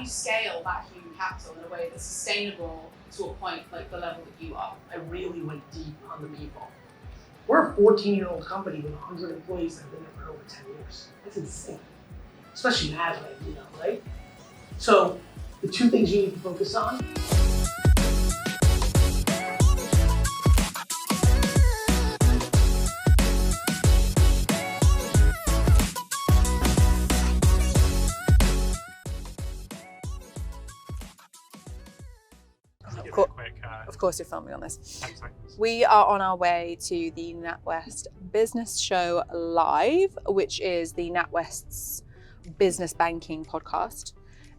you scale that human capital in a way that's sustainable to a point like the level that you are? I really went deep on the people. We're a 14-year-old company with 100 employees that have been there for over 10 years. That's insane. Especially in Adelaide, right? So the two things you need to focus on. Of course you're filming on this. We are on our way to the NatWest Business Show Live, which is the NatWest's business banking podcast.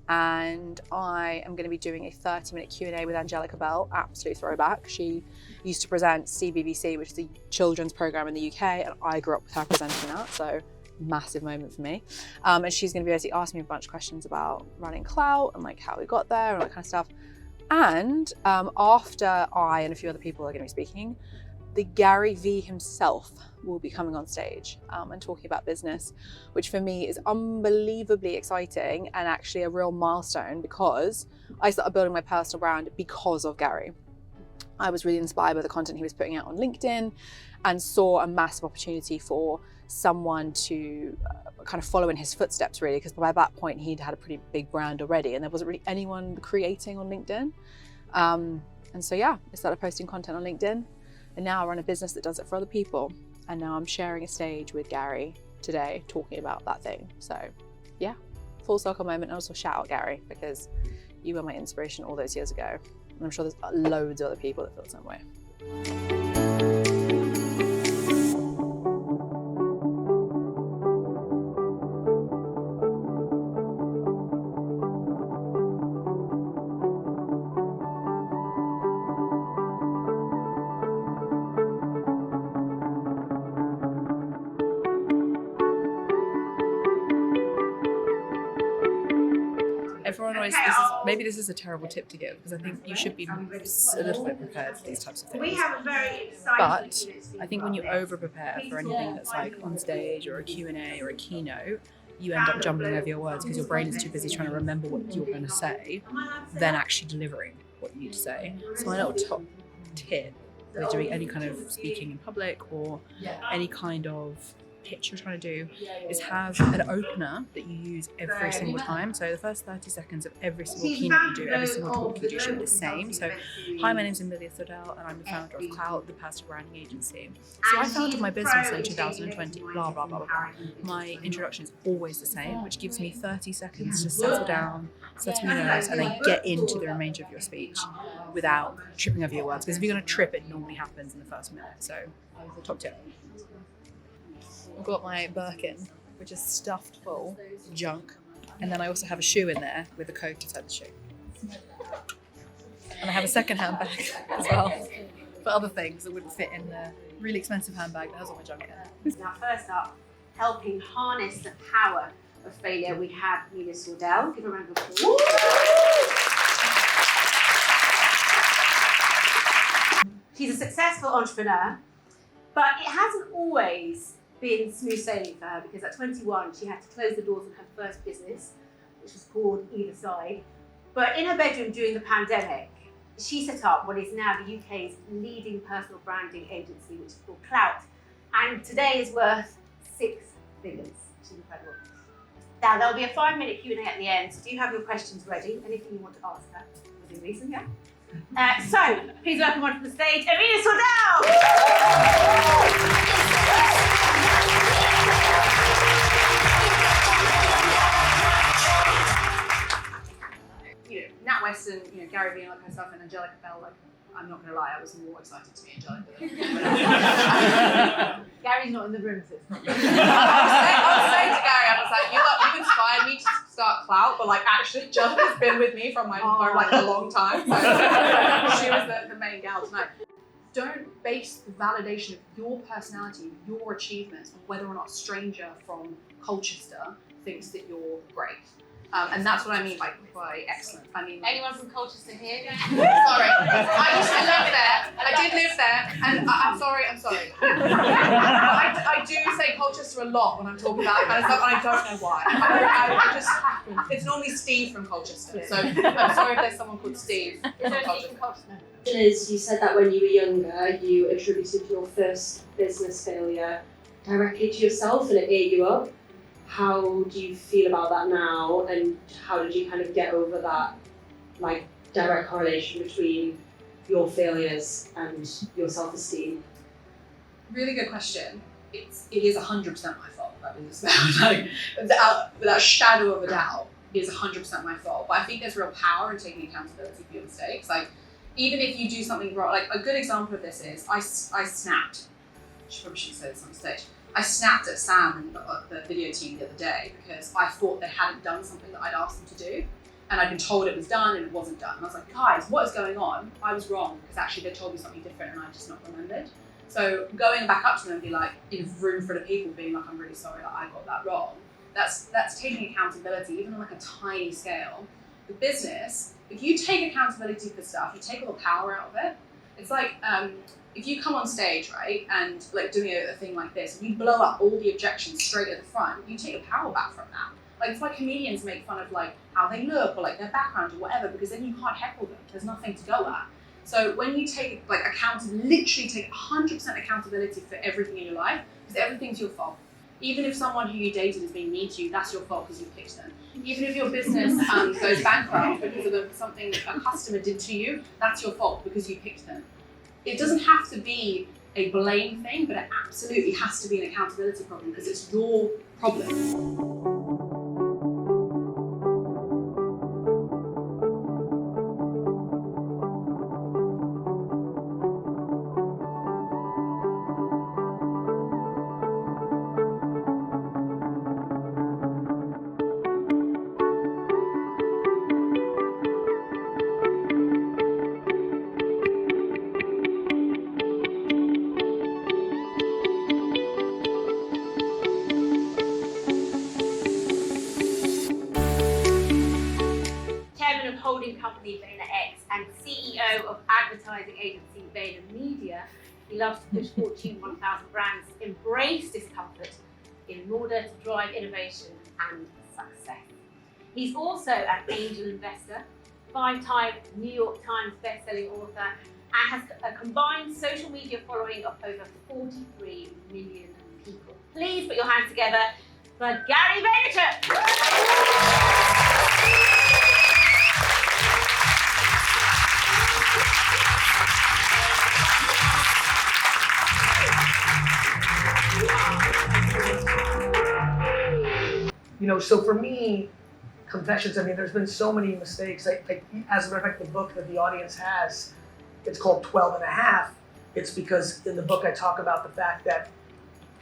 And I am going to be doing a 30-minute Q&A with Angelica Bell, absolute throwback. She used to present CBBC, which is a children's program in the UK, and I grew up with her presenting that, so massive moment for me. And she's going to be basically asking me a bunch of questions about running Klowt and like how we got there and all that kind of stuff. And after I and a few other people are going to be speaking, the Garyvee himself will be coming on stage and talking about business, which for me is unbelievably exciting and actually a real milestone, because I started building my personal brand because of Gary. I was really inspired by the content he was putting out on LinkedIn and saw a massive opportunity for someone to kind of follow in his footsteps, really, because by that point he'd had a pretty big brand already and there wasn't really anyone creating on LinkedIn. And so yeah, I started posting content on LinkedIn, and now I run a business that does it for other people. And now I'm sharing a stage with Gary today talking about that thing. So yeah, full circle moment. And also shout out Gary, because you were my inspiration all those years ago. And I'm sure there's loads of other people that feel the same way. Everyone always, maybe this is a terrible tip to give, because I think you should be a little bit prepared for these types of things. We have a very exciting But I think when you over-prepare for anything that's like on stage or a Q&A or a keynote, you end up jumbling over your words because your brain is too busy trying to remember what you're going to say than actually delivering what you need to say. So my little top tip with doing any kind of speaking in public or any kind of pitch you're trying to do is have an opener that you use every single time. So the first 30 seconds of every single keynote you do, every single talk you do should be the same. So, hi, my name's Amelia Sordell and I'm the founder of Klowt, the personal branding agency. So I founded my business in 2020, blah, blah, blah, blah, blah. My introduction is always the same, which gives me 30 seconds to settle down, settle your nerves, and then get into the remainder of your speech without tripping over your words. Because if you're going to trip, it normally happens in the first minute. So, top tip. I've got my Birkin, which is stuffed full of junk. And then I also have a shoe in there with a coat inside the shoe. And I have a second handbag as well for other things that wouldn't fit in the really expensive handbag that has all my junk in it. Now, first up, helping harness the power of failure, we have Amelia Sordell. Give her a round of applause. She's a successful entrepreneur, but it hasn't always been smooth sailing for her, because at 21 she had to close the doors on her first business, which was called Either Side. But in her bedroom during the pandemic, she set up what is now the UK's leading personal branding agency, which is called Klowt, and today is worth 6 figures, which is incredible. Now there'll be a 5-minute Q&A at the end, so do you have your questions ready? Anything you want to ask her within reason, yeah? So please welcome onto the stage, Amelia Sordell! NatWest and Garyvee and all that kind of stuff, and Angelica Bell, like, I'm not gonna lie, I was more excited to meet Angelica than Gary's not in the room, so it's not. I was saying to Gary, I was like, you inspired me to start Klowt, but like actually Angelica's been with me for like a long time. So she was the main gal tonight. Don't base the validation of your personality, your achievements, on whether or not a stranger from Colchester thinks that you're great. And that's what I mean by excellent. I mean, Anyone from Colchester here? sorry, I used to live there. I did live there, and I'm sorry. I do say Colchester a lot when I'm talking about that kind of stuff, and I don't know why. I just happen. It's normally Steve from Colchester, so I'm sorry if there's someone called Steve from Colchester. Is you said that when you were younger, you attributed your first business failure directly to yourself and it ate you up. How do you feel about that now, and how did you kind of get over that like direct correlation between your failures and your self-esteem? Really good question. It is 100% my fault, that business failed. Like, without a shadow of a doubt, it is 100% my fault. But I think there's real power in taking accountability for your mistakes. Like, even if you do something wrong, like a good example of this is I snapped. I probably shouldn't say this on stage. I snapped at Sam and the video team the other day because I thought they hadn't done something that I'd asked them to do. And I'd been told it was done and it wasn't done. And I was like, guys, what is going on? I was wrong because actually they told me something different and I just not remembered. So going back up to them and be like, in a room full of people being like, I'm really sorry that I got that wrong. That's taking accountability, even on like a tiny scale. The business, if you take accountability for stuff, you take all the power out of it. It's like, if you come on stage, right, and like doing a thing like this, and you blow up all the objections straight at the front, you take your power back from that. Like, it's why comedians make fun of like how they look or like their background or whatever, because then you can't heckle them. There's nothing to go at. So when you take like literally take 100% accountability for everything in your life, because everything's your fault. Even if someone who you dated is being mean to you, that's your fault because you picked them. Even if your business goes bankrupt because of something a customer did to you, that's your fault because you picked them. It doesn't have to be a blame thing, but it absolutely has to be an accountability problem because it's your problem. Holding company VaynerX and CEO of advertising agency VaynerMedia, he loves to push Fortune 1000 brands to embrace discomfort in order to drive innovation and success. He's also an angel investor, 5-time New York Times bestselling author, and has a combined social media following of over 43 million people. Please put your hands together for Gary Vaynerchuk. You know, so for me, confessions, I mean, there's been so many mistakes. As a matter of fact, the book that the audience has, it's called 12 and a Half. It's because in the book I talk about the fact that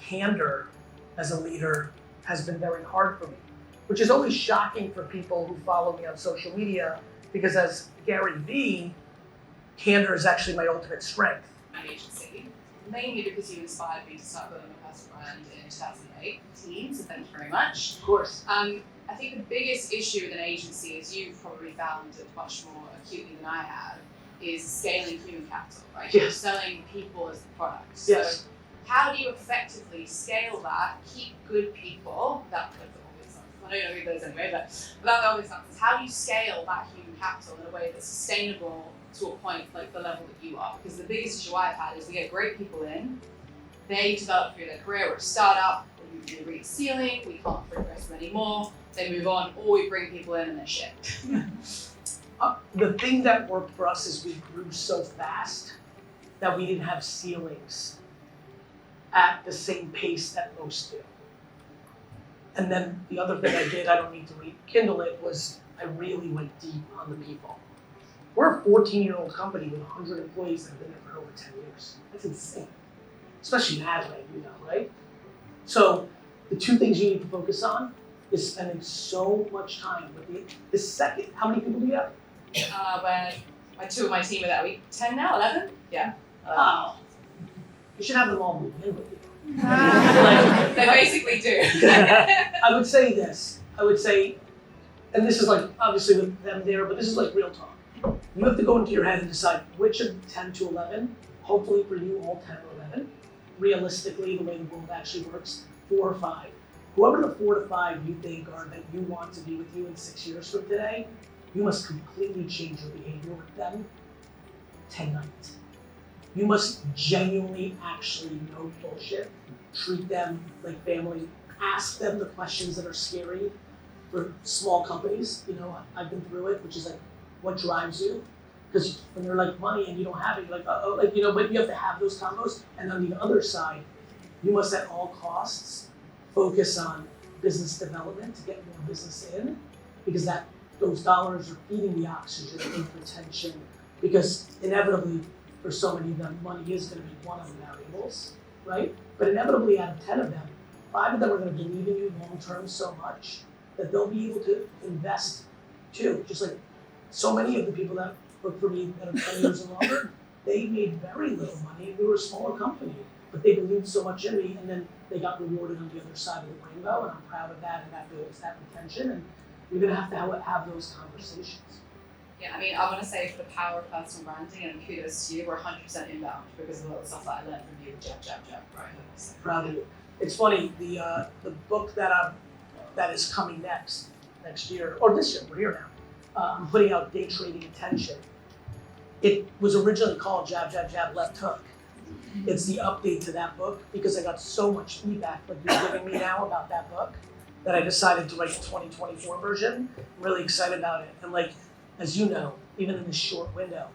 candor as a leader has been very hard for me, which is always shocking for people who follow me on social media, because as Garyvee, candor is actually my ultimate strength. My agency, mainly because you inspired me to start building a personal brand in 2018, so thank you very much. Of course. I think the biggest issue with an agency, as you've probably found it much more acutely than I have, is scaling human capital, right? Yes. You're selling people as the product. So Yes. how do you effectively scale that, keep good people, without the obvious answers, I know you don't read those anyway, but without the obvious answers, how do you scale that human capital in a way that's sustainable to a point like the level that you are? Because the biggest issue I've had is we get great people in, they develop through their career, we're a startup, we reach the ceiling, we can't progress them anymore, they move on, or we bring people in and they're shit. The thing that worked for us is we grew so fast that we didn't have ceilings at the same pace that most do. And then the other thing I did, I don't need to rekindle it, was I really went deep on the people. We're a 14-year-old company with 100 employees that have been there for over 10 years. That's insane. Especially in Adelaide, you know, right? So the two things you need to focus on is spending so much time with the second. How many people do you have? Where two of my team are that week, 10 now, 11? Yeah. Oh, you should have them all move in with you. They basically do. I would say this. I would say and this is like obviously with them there, but this is like real talk. You have to go into your head and decide which of 10 to 11, hopefully for you all 10 or 11, realistically the way the world actually works, 4 or 5. Whoever the 4 to 5 you think are that you want to be with you in 6 years from today, you must completely change your behavior with them tonight. You must genuinely actually no bullshit, treat them like family, ask them the questions that are scary for small companies. You know, I've been through it, which is like, what drives you? Because when you're like money and you don't have it, you're like, oh, like, you know, but you have to have those combos. And on the other side, you must at all costs focus on business development to get more business in, because those dollars are feeding the oxygen and retention, because inevitably for so many of them, money is going to be one of the variables, right? But inevitably out of 10 of them, 5 of them are going to believe in you long term so much that they'll be able to invest too. Just like so many of the people that work for me that are 10 years and longer, they made very little money. We were a smaller company, but they believed so much in me, and then they got rewarded on the other side of the rainbow, and I'm proud of that, and that builds that retention, and you're gonna have to have those conversations. Yeah, I mean, I want to say for the power of personal branding, and kudos to you, we're 100% inbound because of all the stuff that I learned from you, jab, right? So. Proud of you. It's funny, the book that is coming next year, or this year, we're here now. I'm putting out Day Trading Attention. It was originally called Jab, Left Hook. It's the update to that book because I got so much feedback like you're giving me now about that book that I decided to write the 2024 version. I'm really excited about it. And like, as you know, even in this short window,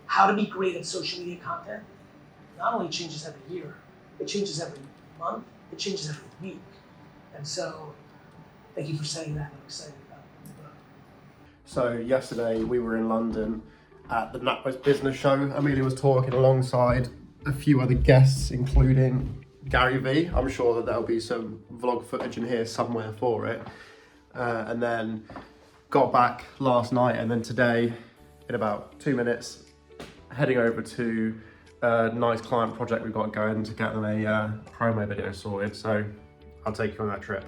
how to be great at social media content not only changes every year, it changes every month, it changes every week. And so, thank you for saying that. I'm excited about the book. So yesterday we were in London at the NatWest Business Show. Amelia was talking alongside a few other guests, including Garyvee. I'm sure that there'll be some vlog footage in here somewhere for it. And then got back last night, and then today, in about 2 minutes, heading over to a nice client project we've got going to get them a promo video sorted. So I'll take you on that trip.